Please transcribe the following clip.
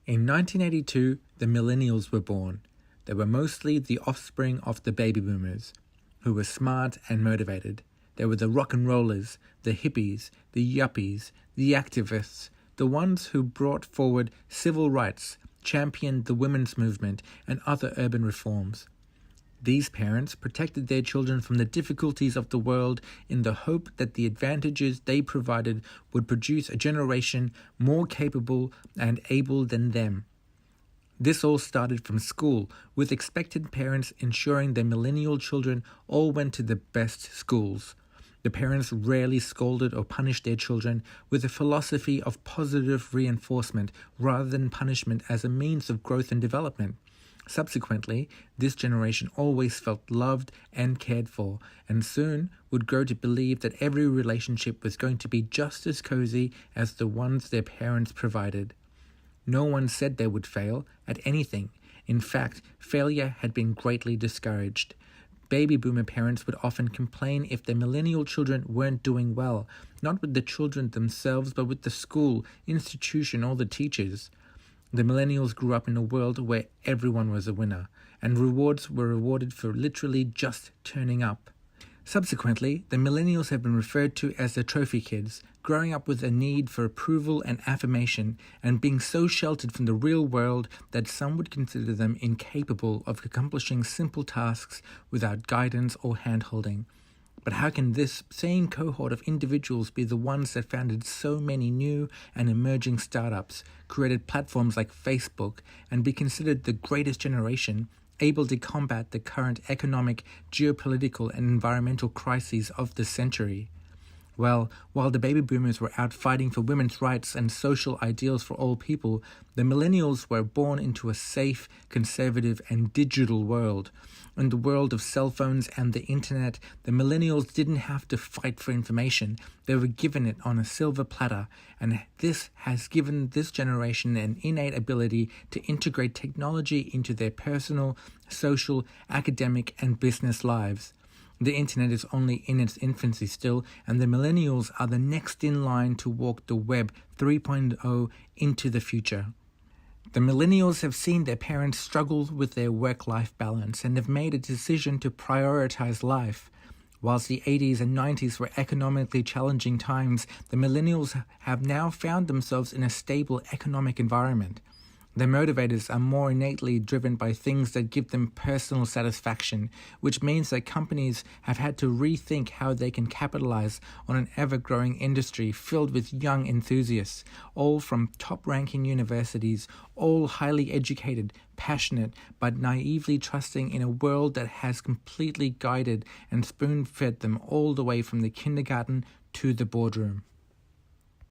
In 1982, the Millennials were born. They were mostly the offspring of the baby boomers, who were smart and motivated. They were the rock and rollers, the hippies, the yuppies, the activists, the ones who brought forward civil rights, championed the women's movement, and other urban reforms. These parents protected their children from the difficulties of the world in the hope that the advantages they provided would produce a generation more capable and able than them. This all started from school, with expectant parents ensuring their millennial children all went to the best schools. The parents rarely scolded or punished their children, with a philosophy of positive reinforcement rather than punishment as a means of growth and development. Subsequently, this generation always felt loved and cared for, and soon would grow to believe that every relationship was going to be just as cozy as the ones their parents provided. No one said they would fail at anything. In fact, failure had been greatly discouraged. Baby boomer parents would often complain if their millennial children weren't doing well, not with the children themselves, but with the school, institution, or the teachers. The millennials grew up in a world where everyone was a winner, and rewards were rewarded for literally just turning up. Subsequently, the millennials have been referred to as the trophy kids, growing up with a need for approval and affirmation, and being so sheltered from the real world that some would consider them incapable of accomplishing simple tasks without guidance or hand-holding. But how can this same cohort of individuals be the ones that founded so many new and emerging startups, created platforms like Facebook, and be considered the greatest generation, able to combat the current economic, geopolitical, and environmental crises of the century? Well, while the baby boomers were out fighting for women's rights and social ideals for all people, the millennials were born into a safe, conservative, and digital world. In the world of cell phones and the internet, the millennials didn't have to fight for information. They were given it on a silver platter, and this has given this generation an innate ability to integrate technology into their personal, social, academic, and business lives. The internet is only in its infancy still, and the millennials are the next in line to walk the Web 3.0 into the future. The millennials have seen their parents struggle with their work-life balance and have made a decision to prioritize life. Whilst the 80s and 90s were economically challenging times, the millennials have now found themselves in a stable economic environment. Their motivators are more innately driven by things that give them personal satisfaction, which means that companies have had to rethink how they can capitalize on an ever-growing industry filled with young enthusiasts, all from top-ranking universities, all highly educated, passionate, but naively trusting in a world that has completely guided and spoon-fed them all the way from the kindergarten to the boardroom.